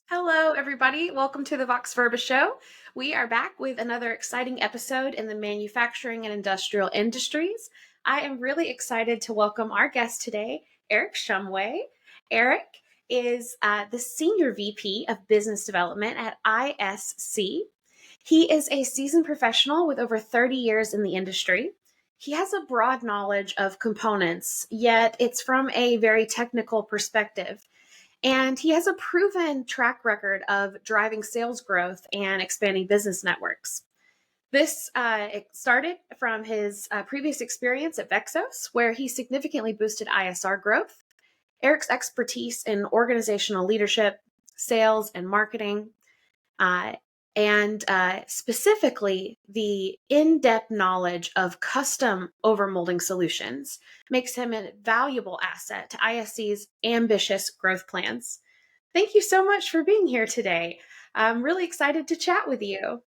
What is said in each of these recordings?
Hello, everybody. Welcome to the Vox Verba Show. We are back with another exciting episode in the manufacturing and industrial industries. I am really excited to welcome our guest today, Eric Shumway. Eric is the Senior VP of Business Development at ISC. He is a seasoned professional with over 30 years in the industry. He has a broad knowledge of components, yet it's from a very technical perspective. And he has a proven track record of driving sales growth and expanding business networks. This it started from his previous experience at Vexos, where he significantly boosted ISR growth. Eric's expertise in organizational leadership, sales, and marketing, uh, and specifically the in-depth knowledge of custom overmolding solutions makes him a valuable asset to ISC's ambitious growth plans. Thank you so much for being here today. I'm really excited to chat with you.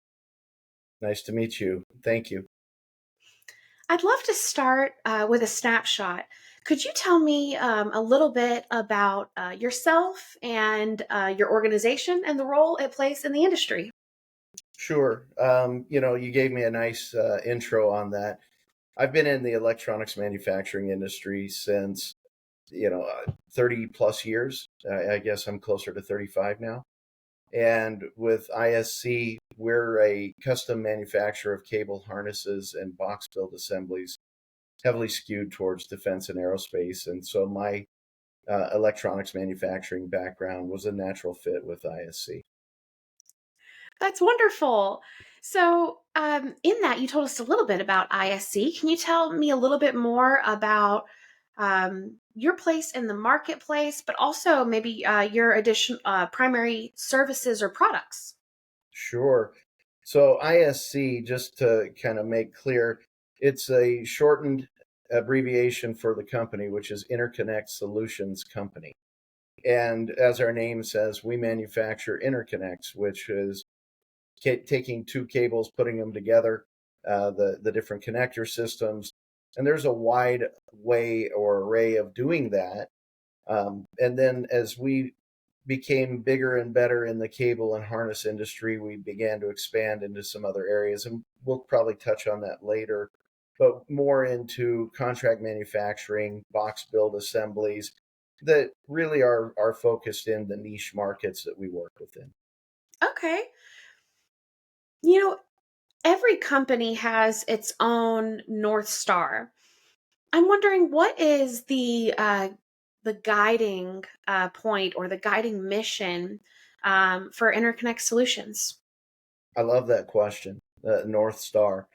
Nice to meet you. Thank you. I'd love to start with a snapshot. Could you tell me a little bit about yourself and your organization and the role it plays in the industry? Sure. You gave me a nice intro on that. I've been in the electronics manufacturing industry since, 30 plus years. I guess I'm closer to 35 now. And with ISC, we're a custom manufacturer of cable harnesses and box build assemblies, heavily skewed towards defense and aerospace. And so my electronics manufacturing background was a natural fit with ISC. That's wonderful. So, in that, you told us a little bit about ISC. Can you tell me a little bit more about your place in the marketplace, but also maybe your addition primary services or products? Sure. So ISC, just to kind of make clear, it's a shortened abbreviation for the company, which is Interconnect Solutions Company. And as our name says, we manufacture interconnects, which is taking two cables, putting them together, the different connector systems. And there's a wide way or array of doing that. And then as we became bigger and better in the cable and harness industry, we began to expand into some other areas. And we'll probably touch on that later, but more into contract manufacturing, box build assemblies that really are focused in the niche markets that we work within. Okay. You know, every company has its own North Star. I'm wondering what is the guiding point or the guiding mission for Interconnect Solutions? I love that question, North Star.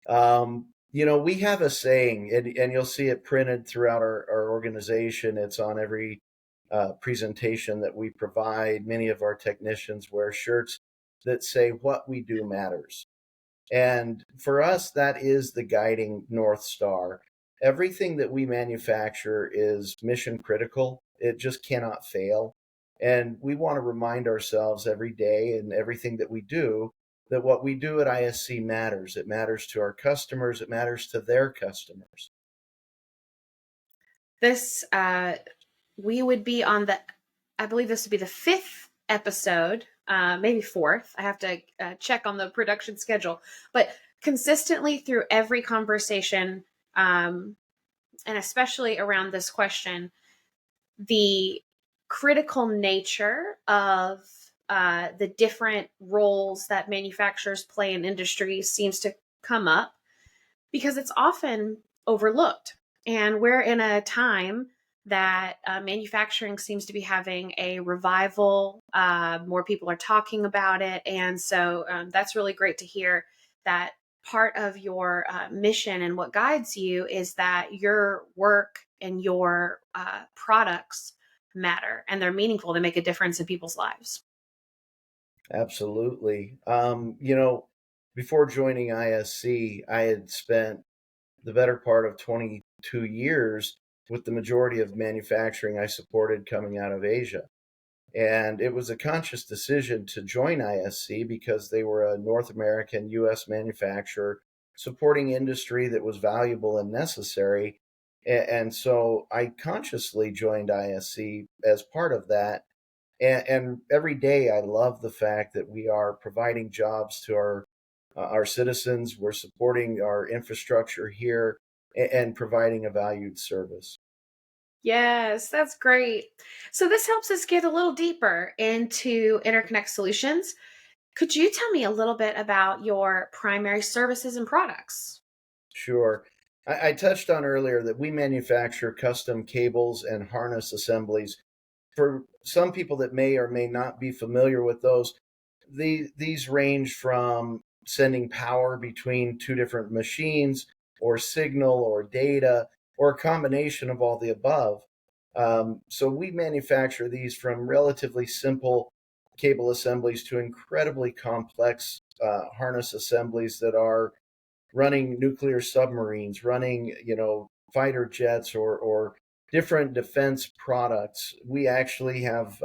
We have a saying, and you'll see it printed throughout our organization. It's on every presentation that we provide. Many of our technicians wear shirts that say, "What we do matters." And for us, that is the guiding North Star. Everything that we manufacture is mission critical, it just cannot fail. And we want to remind ourselves every day and everything that we do that what we do at ISC matters. It matters to our customers, it matters to their customers. This we would be on the, I believe this would be the fifth episode, maybe fourth. I have to check on the production schedule, but consistently through every conversation, and especially around this question, the critical nature of the different roles that manufacturers play in industries seems to come up because it's often overlooked. And we're in a time that manufacturing seems to be having a revival. More people are talking about it. And so that's really great to hear that part of your mission and what guides you is that your work and your products matter and they're meaningful. They make a difference in people's lives. Absolutely. Before joining ISC, I had spent the better part of 22 years with the majority of manufacturing I supported coming out of Asia. And it was a conscious decision to join ISC because they were a North American US manufacturer supporting industry that was valuable and necessary. And so I consciously joined ISC as part of that. And every day I love the fact that we are providing jobs to our citizens. We're supporting our infrastructure here and providing a valued service. Yes, that's great. So this helps us get a little deeper into interconnect solutions. Could you tell me a little bit about your primary services and products? Sure. I touched on earlier that we manufacture custom cables and harness assemblies. For some people that may or may not be familiar with those, these range from sending power between two different machines, or signal, or data, or a combination of all the above. So we manufacture these from relatively simple cable assemblies to incredibly complex harness assemblies that are running nuclear submarines, running, fighter jets, or different defense products. We actually have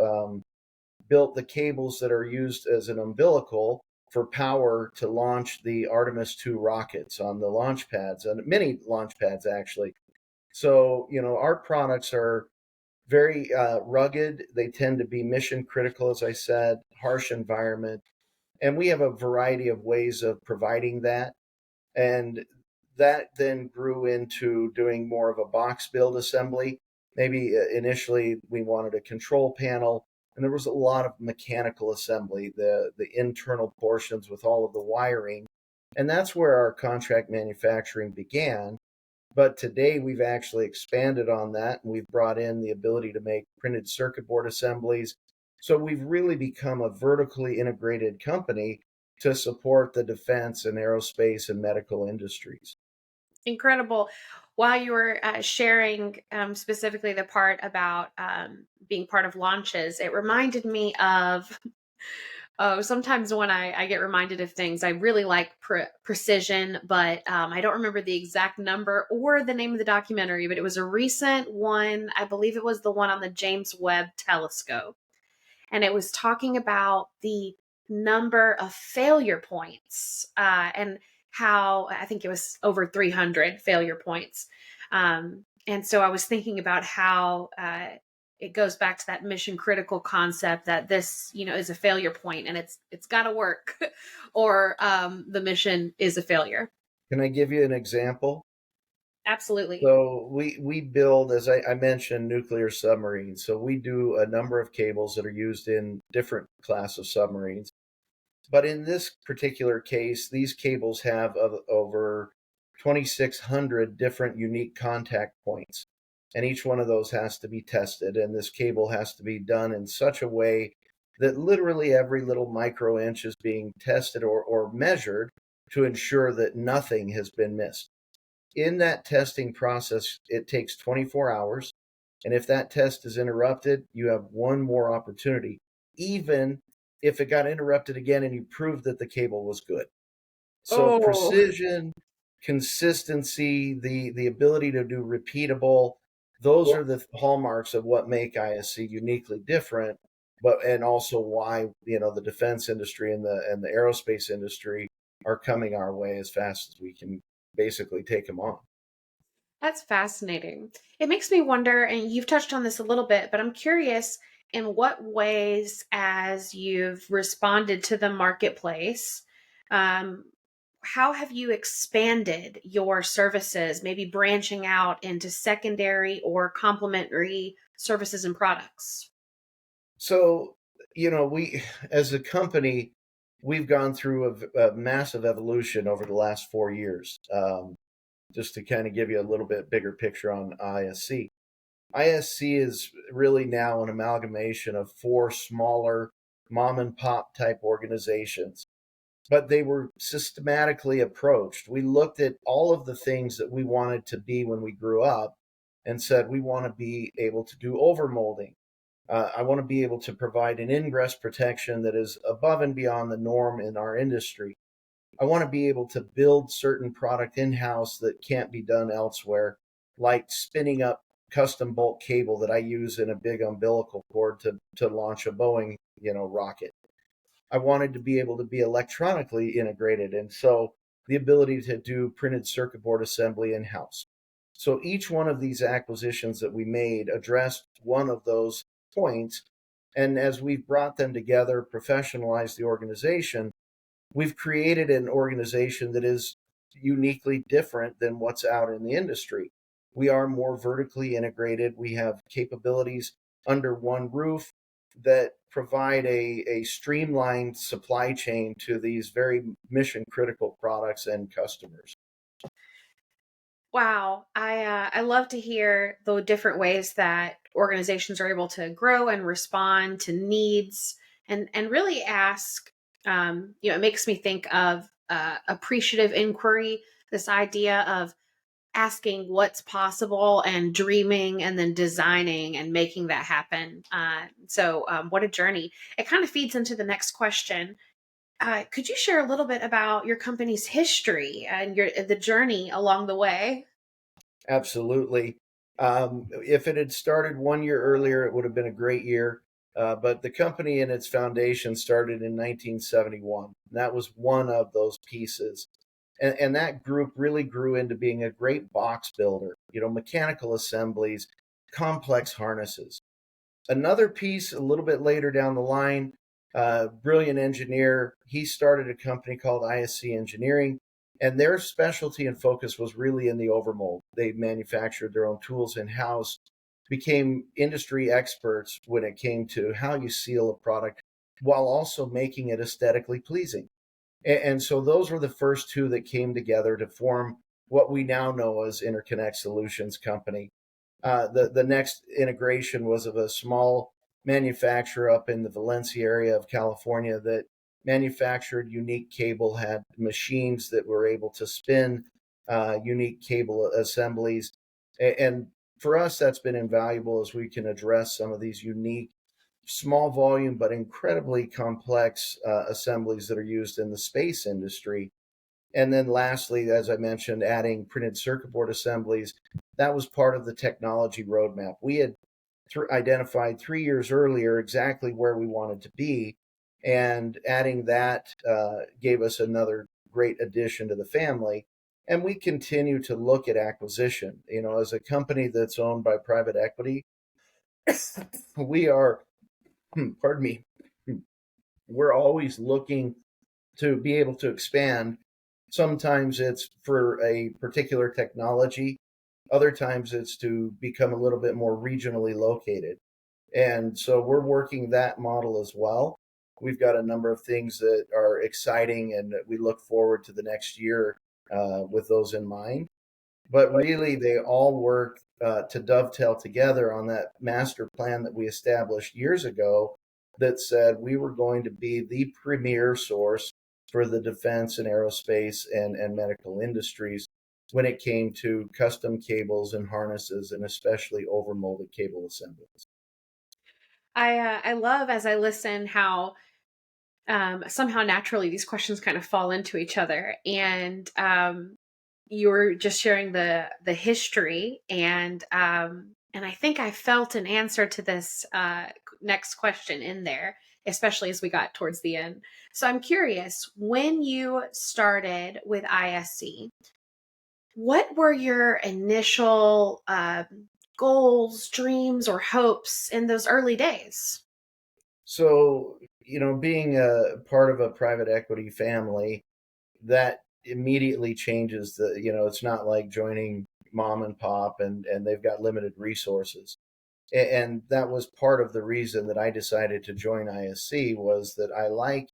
built the cables that are used as an umbilical for power to launch the Artemis 2 rockets on the launch pads, and many launch pads actually. So, our products are very rugged. They tend to be mission critical, as I said, harsh environment. And we have a variety of ways of providing that. And that then grew into doing more of a box build assembly. Maybe initially we wanted a control panel, and there was a lot of mechanical assembly, the internal portions with all of the wiring. And that's where our contract manufacturing began. But today we've actually expanded on that, and we've brought in the ability to make printed circuit board assemblies. So we've really become a vertically integrated company to support the defense and aerospace and medical industries. Incredible. While you were sharing specifically the part about being part of launches, it reminded me of sometimes when I get reminded of things, I really like precision, but I don't remember the exact number or the name of the documentary, but it was a recent one. I believe it was the one on the James Webb Telescope. And it was talking about the number of failure points and how I think it was over 300 failure points. And so I was thinking about how it goes back to that mission critical concept that this, is a failure point and it's got to work, or the mission is a failure. Can I give you an example? Absolutely. So we build, as I mentioned, nuclear submarines. So we do a number of cables that are used in different class of submarines. But in this particular case, these cables have over 2,600 different unique contact points. And each one of those has to be tested. And this cable has to be done in such a way that literally every little micro inch is being tested or measured to ensure that nothing has been missed. In that testing process, it takes 24 hours. And if that test is interrupted, you have one more opportunity, even if it got interrupted again and you proved that the cable was good. So Oh, precision, consistency, the ability to do repeatable, those are the hallmarks of what make ISC uniquely different, but and also why, the defense industry and the aerospace industry are coming our way as fast as we can basically take them on. that's fascinating. It makes me wonder, and you've touched on this a little bit, but I'm curious in what ways, as you've responded to the marketplace, um, how have you expanded your services, maybe branching out into secondary or complementary services and products? So, we as a company, we've gone through a massive evolution over the last 4 years. Just to kind of give you a little bit bigger picture on ISC. ISC is really now an amalgamation of four smaller mom and pop type organizations, but they were systematically approached. We looked at all of the things that we wanted to be when we grew up and said, we want to be able to do overmolding. I want to be able to provide an ingress protection that is above and beyond the norm in our industry. I want to be able to build certain product in house that can't be done elsewhere, like spinning up custom bulk cable that I use in a big umbilical cord to launch a Boeing, rocket. I wanted to be able to be electronically integrated, and so the ability to do printed circuit board assembly in house. So each one of these acquisitions that we made addressed one of those points, And as we've brought them together, professionalized the organization, we've created an organization that is uniquely different than what's out in the industry. We are more vertically integrated. We have capabilities under one roof that provide a streamlined supply chain to these very mission critical products and customers. Wow, I love to hear the different ways that organizations are able to grow and respond to needs, and really ask. It makes me think of appreciative inquiry. This idea of asking what's possible and dreaming and then designing and making that happen. What a journey! It kind of feeds into the next question. Could you share a little bit about your company's history and the journey along the way? Absolutely. If it had started 1 year earlier, it would have been a great year. But the company and its foundation started in 1971. That was one of those pieces. And that group really grew into being a great box builder, mechanical assemblies, complex harnesses. Another piece a little bit later down the line, brilliant engineer, he started a company called ISC Engineering, and their specialty and focus was really in the overmold. They manufactured their own tools in house, became industry experts when it came to how you seal a product while also making it aesthetically pleasing. And so those were the first two that came together to form what we now know as Interconnect Solutions Company. The next integration was of a small manufacturer up in the Valencia area of California that manufactured unique cable, had machines that were able to spin unique cable assemblies. And for us, that's been invaluable as we can address some of these unique, small volume, but incredibly complex assemblies that are used in the space industry. And then lastly, as I mentioned, adding printed circuit board assemblies, that was part of the technology roadmap. We had identified 3 years earlier exactly where we wanted to be, and adding that gave us another great addition to the family. And we continue to look at acquisition. As a company that's owned by private equity, we are, pardon me, we're always looking to be able to expand. Sometimes it's for a particular technology. Other times it's to become a little bit more regionally located. And so we're working that model as well. We've got a number of things that are exciting, and we look forward to the next year with those in mind. But really, they all work to dovetail together on that master plan that we established years ago that said we were going to be the premier source for the defense and aerospace and medical industries when it came to custom cables and harnesses, and especially overmolded cable assemblies. I love as I listen how somehow naturally these questions kind of fall into each other, and you were just sharing the history, and I think I felt an answer to this next question in there, especially as we got towards the end. So I'm curious, when you started with ISC, what were your initial goals, dreams, or hopes in those early days? So, being a part of a private equity family, that immediately changes it's not like joining mom and pop and they've got limited resources. And that was part of the reason that I decided to join ISC, was that I like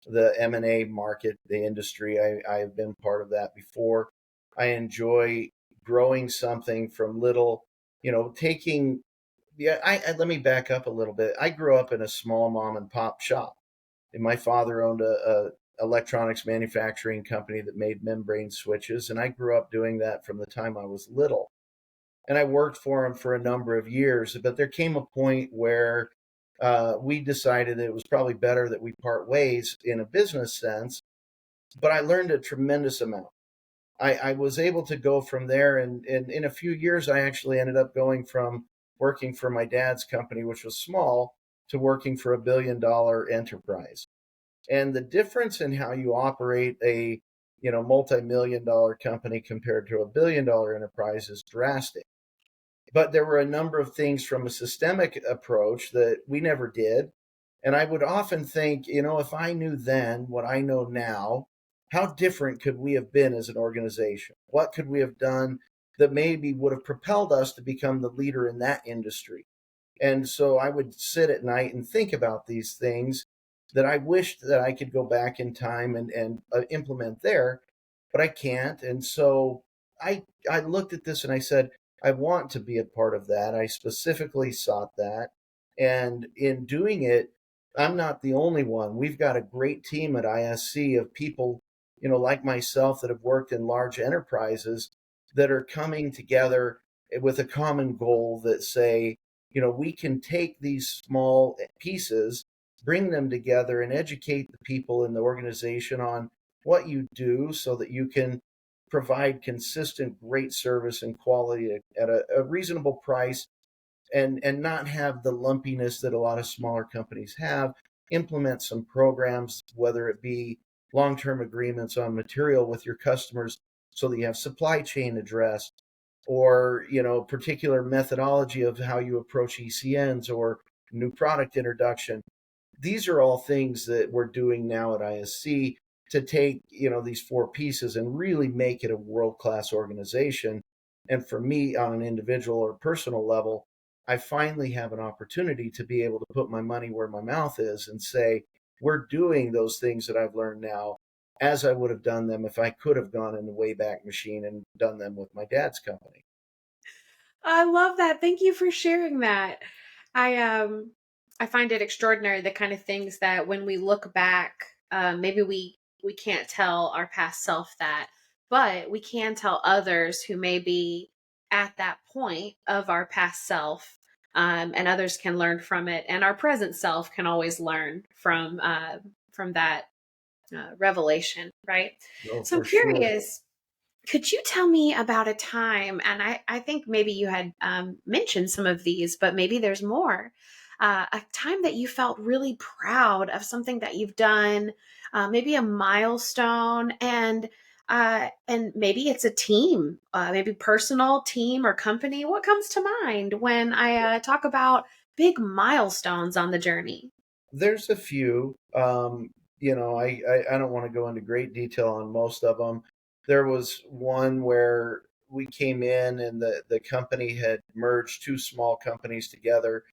the M&A market, the industry. I've been part of that before. I enjoy growing something from little, taking, yeah, let me back up a little bit. I grew up in a small mom and pop shop, and my father owned a electronics manufacturing company that made membrane switches, and I grew up doing that from the time I was little. And I worked for him for a number of years, but there came a point where we decided that it was probably better that we part ways in a business sense. But I learned a tremendous amount. I was able to go from there, and in a few years, I actually ended up going from working for my dad's company, which was small, to working for $1 billion enterprise. And the difference in how you operate a multi-million dollar company compared to $1 billion enterprise is drastic. But there were a number of things from a systemic approach that we never did. And I would often think, if I knew then what I know now, how different could we have been as an organization? What could we have done that maybe would have propelled us to become the leader in that industry? And so I would sit at night and think about these things that I wished that I could go back in time and implement there, but I can't. And so I looked at this and I said, I want to be a part of that. I specifically sought that. And in doing it, I'm not the only one. We've got a great team at ISC of people, like myself that have worked in large enterprises that are coming together with a common goal that say, we can take these small pieces, bring them together, and educate the people in the organization on what you do so that you can provide consistent, great service and quality at a reasonable price and not have the lumpiness that a lot of smaller companies have. Implement some programs, whether it be long-term agreements on material with your customers so that you have supply chain addressed, or particular methodology of how you approach ECNs or new product introduction. These are all things that we're doing now at ISC to take these four pieces and really make it a world-class organization. And for me, on an individual or personal level, I finally have an opportunity to be able to put my money where my mouth is and say, we're doing those things that I've learned now as I would have done them if I could have gone in the Wayback Machine and done them with my dad's company. I love that. Thank you for sharing that. I I find it extraordinary the kind of things that when we look back, maybe we can't tell our past self that, but we can tell others who may be at that point of our past self, and others can learn from it, and our present self can always learn from that revelation, right? No, So I'm for sure. curious, could you tell me about a time, and I think maybe you had mentioned some of these, but maybe there's more, a time that you felt really proud of something that you've done, maybe a milestone, and maybe it's a team, maybe personal, team, or company. What comes to mind when I talk about big milestones on the journey? There's a few. I don't want to go into great detail on most of them. There was one where we came in and the company had merged two small companies together,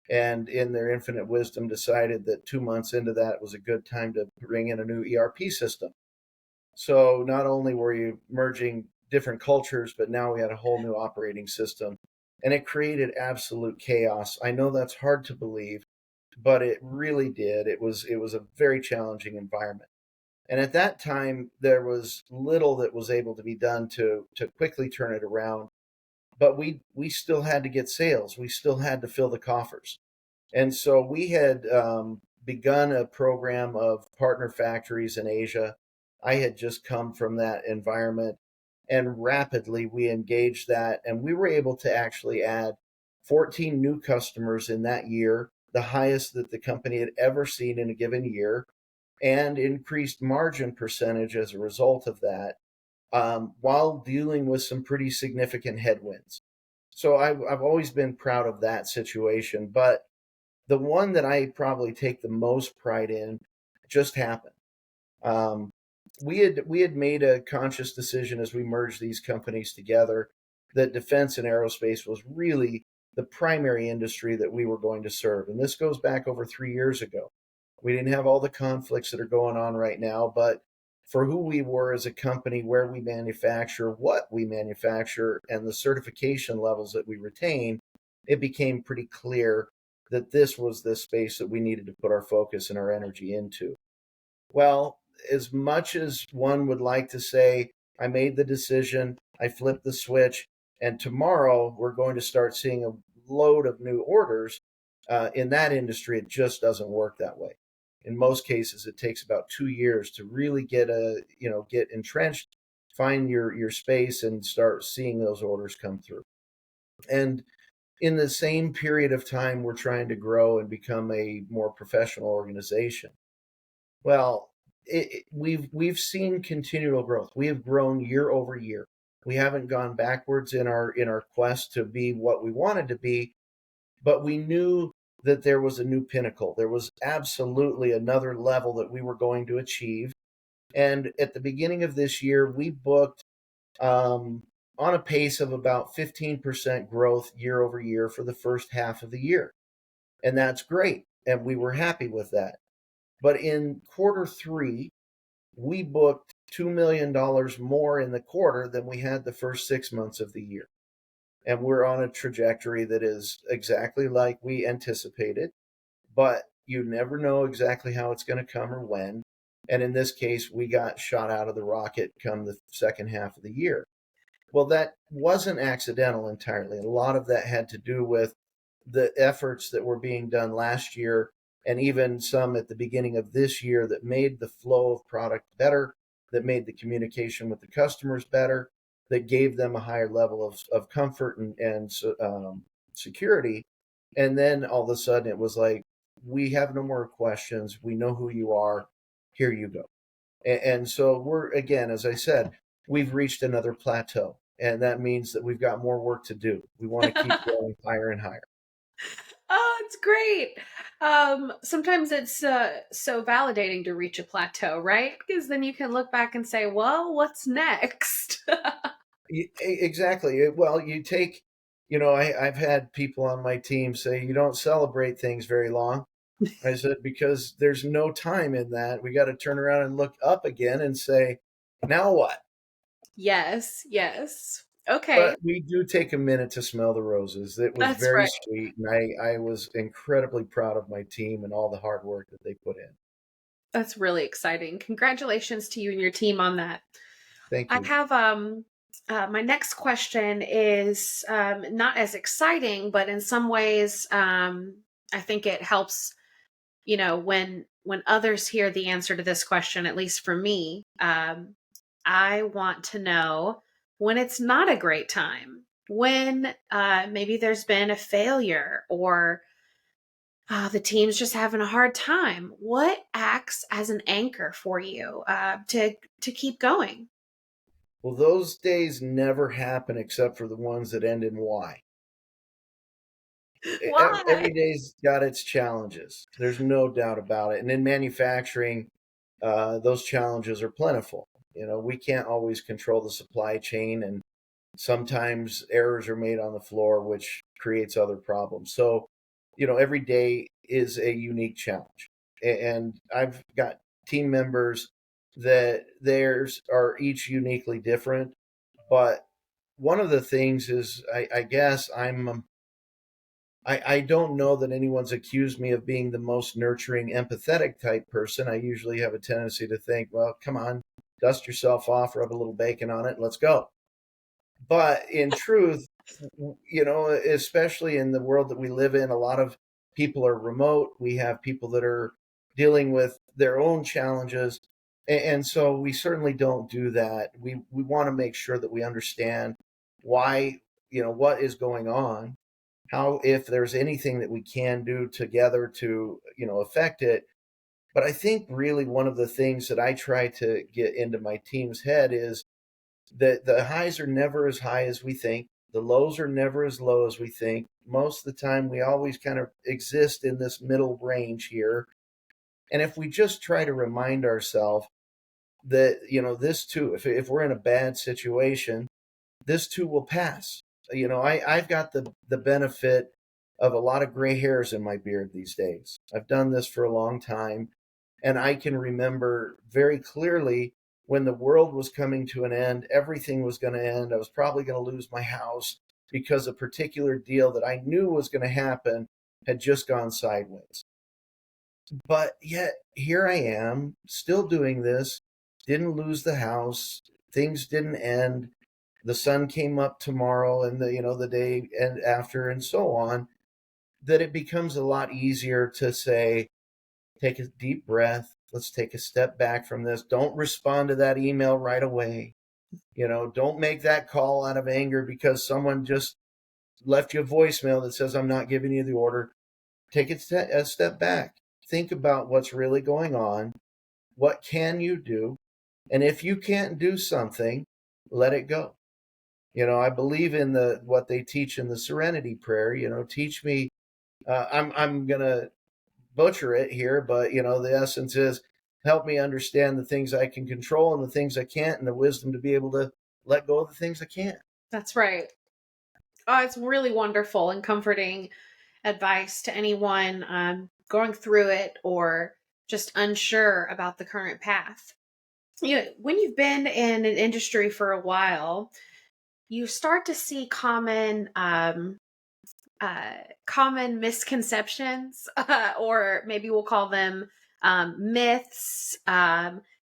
and in their infinite wisdom decided that 2 months into that it was a good time to bring in a new ERP system. So not only were you merging different cultures, but now we had a whole new operating system, and it created absolute chaos. I know that's hard to believe, but it really did. It was a very challenging environment. And at that time, there was little that was able to be done to quickly turn it around. But we still had to get sales. We still had to fill the coffers. And so we had begun a program of partner factories in Asia. I had just come from that environment, and rapidly we engaged that, and we were able to actually add 14 new customers in that year, the highest that the company had ever seen in a given year, and increased margin percentage as a result of that, while dealing with some pretty significant headwinds. So I've always been proud of that situation. But the one that I probably take the most pride in just happened. Um, we had made a conscious decision as we merged these companies together that defense and aerospace was really the primary industry that we were going to serve. And this goes back over 3 years ago. We didn't have all the conflicts that are going on right now, but for who we were as a company, where we manufacture, what we manufacture, and the certification levels that we retain, it became pretty clear that this was the space that we needed to put our focus and our energy into. Well, as much as one would like to say, I made the decision, I flipped the switch, and tomorrow we're going to start seeing a load of new orders, in that industry, it just doesn't work that way. In most cases, it takes about 2 years to really get entrenched, find your space, and start seeing those orders come through. And in the same period of time, we're trying to grow and become a more professional organization. Well, we've seen continual growth. We have grown year over year. We haven't gone backwards in our quest to be what we wanted to be, but we knew that there was a new pinnacle. There was absolutely another level that we were going to achieve. And at the beginning of this year, we booked um, on a pace of about 15% growth year over year for the first half of the year. And that's great. And we were happy with that. But in quarter three, we booked $2 million more in the quarter than we had the first 6 months of the year. And we're on a trajectory that is exactly like we anticipated, but you never know exactly how it's going to come or when. And in this case, we got shot out of the rocket come the second half of the year. Well, that wasn't accidental entirely. A lot of that had to do with the efforts that were being done last year and even some at the beginning of this year that made the flow of product better, that made the communication with the customers better, that gave them a higher level of comfort and security. And then all of a sudden it was like, we have no more questions. We know who you are. Here you go. And so we're, again, as I said, we've reached another plateau. And that means that we've got more work to do. We want to keep going higher and higher. Oh, it's great. Sometimes it's so validating to reach a plateau, right? Because then you can look back and say, well, what's next? Exactly. Well, you take, I've had people on my team say, you don't celebrate things very long. I said, because there's no time in that. We got to turn around and look up again and say, now what? Yes, yes. Okay, But we do take a minute to smell the roses. It was that's very right. sweet. And I was incredibly proud of my team and all the hard work that they put in. That's really exciting. Congratulations to you and your team on that. Thank I you. have my next question is not as exciting, but in some ways I think it helps, when others hear the answer to this question, at least for me. I want to know when it's not a great time, when maybe there's been a failure or the team's just having a hard time. What acts as an anchor for you to keep going? Well, those days never happen except for the ones that end in Y. Why? Every day's got its challenges. There's no doubt about it. And in manufacturing, those challenges are plentiful. We can't always control the supply chain, and sometimes errors are made on the floor, which creates other problems. So, every day is a unique challenge. And I've got team members that theirs are each uniquely different. But one of the things is, I guess I don't know that anyone's accused me of being the most nurturing, empathetic type person. I usually have a tendency to think, well, come on, dust yourself off, rub a little bacon on it, and let's go. But in truth, especially in the world that we live in, a lot of people are remote. We have people that are dealing with their own challenges. And so we certainly don't do that. We want to make sure that we understand why, what is going on, how, if there's anything that we can do together to, affect it. But I think really one of the things that I try to get into my team's head is that the highs are never as high as we think. The lows are never as low as we think. Most of the time, we always kind of exist in this middle range here. And if we just try to remind ourselves that, this too, if we're in a bad situation, this too will pass. I've got the benefit of a lot of gray hairs in my beard these days. I've done this for a long time, and I can remember very clearly when the world was coming to an end, everything was going to end. I was probably going to lose my house because a particular deal that I knew was going to happen had just gone sideways. But yet here I am, still doing this, didn't lose the house, things didn't end, the sun came up tomorrow and the day and after and so on, that it becomes a lot easier to say, take a deep breath, let's take a step back from this, don't respond to that email right away, don't make that call out of anger because someone just left you a voicemail that says I'm not giving you the order. Take a step back, think about what's really going on, what can you do, and if you can't do something, let it go. I believe in what they teach in the Serenity Prayer. Teach me. I'm gonna butcher it here, but the essence is help me understand the things I can control and the things I can't, and the wisdom to be able to let go of the things I can't. That's right. Oh, it's really wonderful and comforting advice to anyone going through it or just unsure about the current path. When you've been in an industry for a while, you start to see common misconceptions, or maybe we'll call them myths,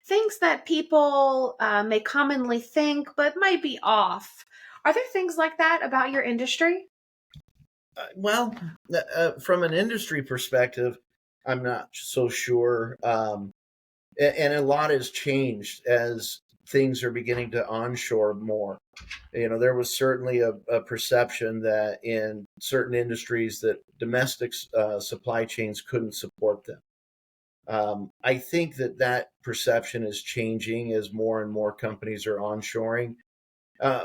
things that people may commonly think but might be off. Are there things like that about your industry? Well, from an industry perspective, I'm not so sure. And a lot has changed as things are beginning to onshore more. There was certainly a perception that in certain industries that domestic supply chains couldn't support them. I think that perception is changing as more and more companies are onshoring.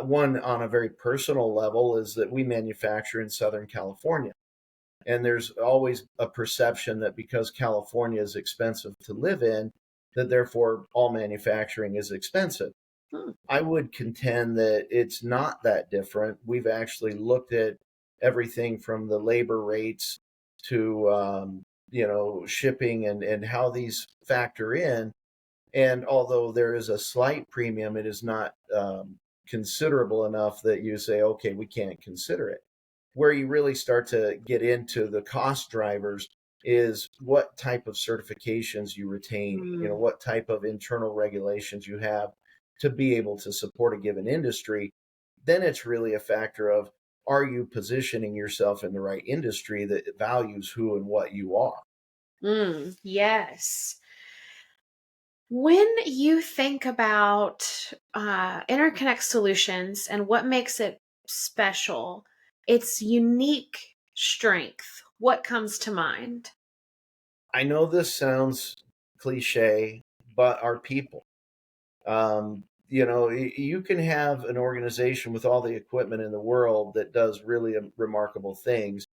One on a very personal level is that we manufacture in Southern California. And there's always a perception that because California is expensive to live in, that therefore all manufacturing is expensive. Hmm. I would contend that it's not that different. We've actually looked at everything from the labor rates to shipping and how these factor in. And although there is a slight premium, it is not considerable enough that you say, okay, we can't consider it. Where you really start to get into the cost drivers is what type of certifications you retain, Mm. what type of internal regulations you have to be able to support a given industry. Then it's really a factor of, are you positioning yourself in the right industry that values who and what you are? Yes. When you think about interconnect solutions and what makes it special, its unique strength, what comes to mind? I know this sounds cliche, but our people. You can have an organization with all the equipment in the world that does really remarkable things,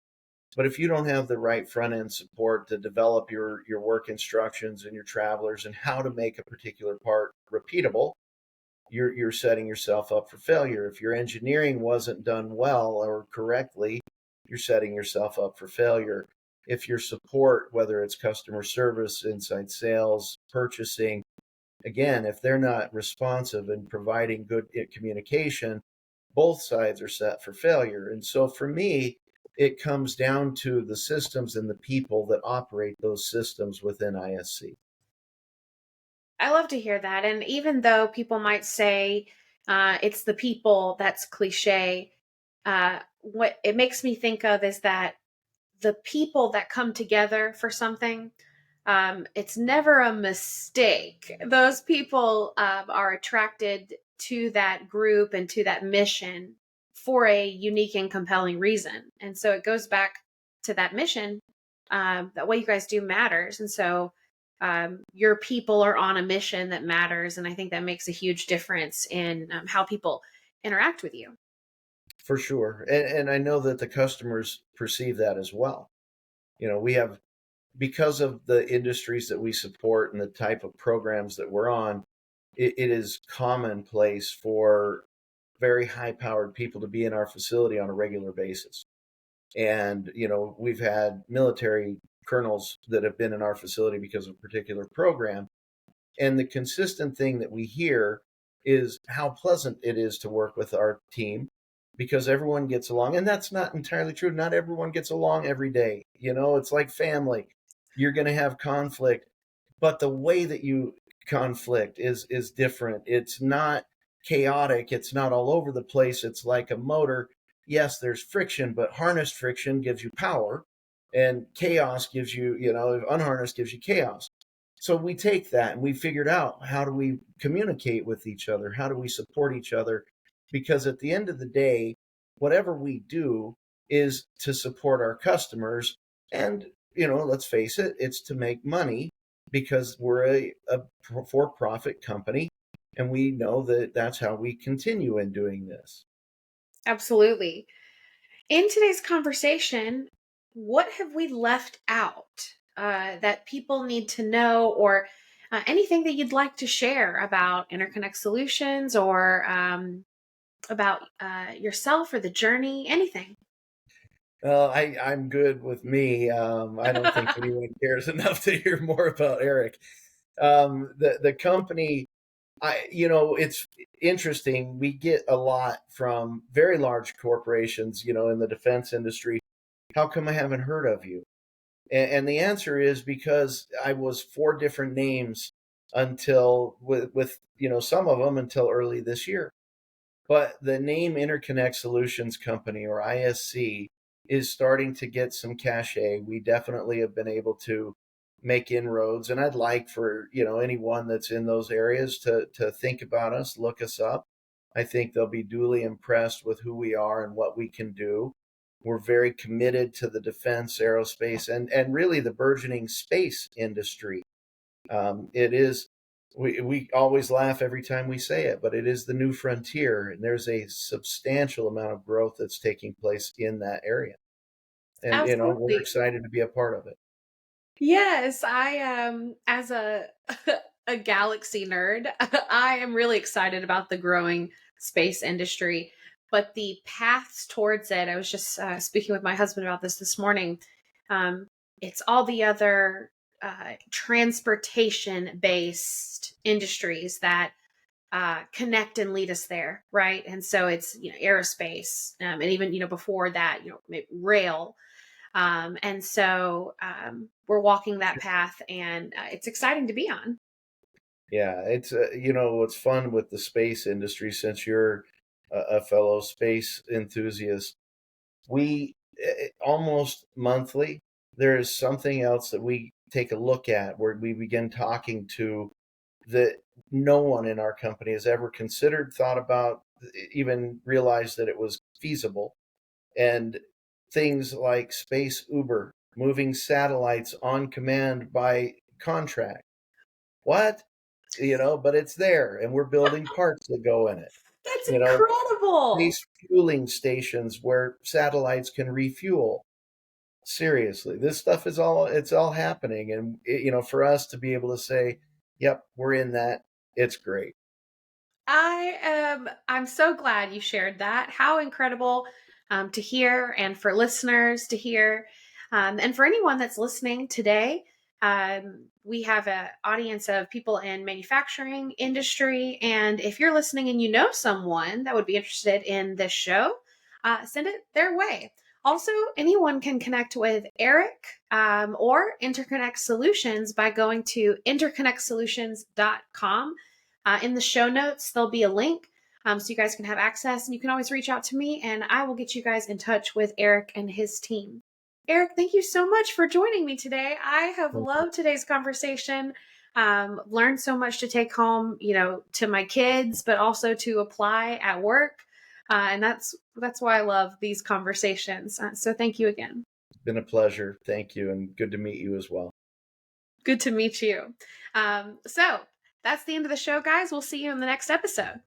but if you don't have the right front end support to develop your work instructions and your travelers and how to make a particular part repeatable, you're setting yourself up for failure. If your engineering wasn't done well or correctly, you're setting yourself up for failure. If your support, whether it's customer service, inside sales, purchasing, again, if they're not responsive and providing good communication, both sides are set for failure. And so for me, it comes down to the systems and the people that operate those systems within ISC. I love to hear that. And even though people might say it's the people, that's cliche, what it makes me think of is that the people that come together for something, it's never a mistake. Those people are attracted to that group and to that mission for a unique and compelling reason. And so it goes back to that mission. That what you guys do matters. And so your people are on a mission that matters. And I think that makes a huge difference in how people interact with you. For sure. And I know that the customers perceive that as well. We have, because of the industries that we support and the type of programs that we're on, it is commonplace for very high powered people to be in our facility on a regular basis. And, we've had military colonels that have been in our facility because of a particular program. And the consistent thing that we hear is how pleasant it is to work with our team because everyone gets along. And that's not entirely true. Not everyone gets along every day. It's like family. You're going to have conflict, but the way that you conflict is different. It's not chaotic. It's not all over the place. It's like a motor. Yes, there's friction, but harnessed friction gives you power, and chaos gives you, unharnessed gives you chaos. So we take that and we figured out, how do we communicate with each other? How do we support each other? Because at the end of the day, whatever we do is to support our customers. And, let's face it, it's to make money because we're a for profit company. And we know that that's how we continue in doing this. Absolutely. In today's conversation, what have we left out that people need to know, or anything that you'd like to share about Interconnect Solutions, or about yourself or the journey, anything? Well, I'm good with me. I don't think anyone cares enough to hear more about Eric. The company, it's interesting. We get a lot from very large corporations, in the defense industry. How come I haven't heard of you? And the answer is because I was four different names until with some of them until early this year. But the name Interconnect Solutions Company, or ISC, is starting to get some cachet. We definitely have been able to make inroads, and I'd like for anyone that's in those areas to think about us, look us up. I think they'll be duly impressed with who we are and what we can do. We're very committed to the defense, aerospace, and really the burgeoning space industry. It is we always laugh every time we say it, but it is the new frontier, and there's a substantial amount of growth that's taking place in that area. And we're Absolutely. excited to be a part of it. Yes, I as a a galaxy nerd, I am really excited about the growing space industry, but the paths towards it, I was just speaking with my husband about this morning. Um, it's all the other transportation based industries that connect and lead us there, right? And so it's aerospace, and even before that, maybe rail, and so we're walking that path, and it's exciting to be on. Yeah, it's what's fun with the space industry, since you're a fellow space enthusiast. We almost monthly there is something else that we take a look at where we begin talking to that no one in our company has ever considered, thought about, even realized that it was feasible. And things like space Uber, moving satellites on command by contract. What? But it's there, and we're building parts that go in it. That's You know, incredible. Space fueling stations where satellites can refuel. Seriously, this stuff is all happening, and for us to be able to say, "Yep, we're in that," it's great. I'm so glad you shared that. How incredible to hear, and for listeners to hear. And for anyone that's listening today, we have an audience of people in manufacturing industry. And if you're listening and you know someone that would be interested in this show, send it their way. Also, anyone can connect with Eric, or Interconnect Solutions by going to interconnectsolutions.com. In the show notes, there'll be a link, so you guys can have access, and you can always reach out to me, and I will get you guys in touch with Eric and his team. Eric, thank you so much for joining me today. I have loved today's conversation. Learned so much to take home, to my kids, but also to apply at work. And that's why I love these conversations. So thank you again. It's been a pleasure. Thank you, and good to meet you as well. Good to meet you. So that's the end of the show, guys. We'll see you in the next episode.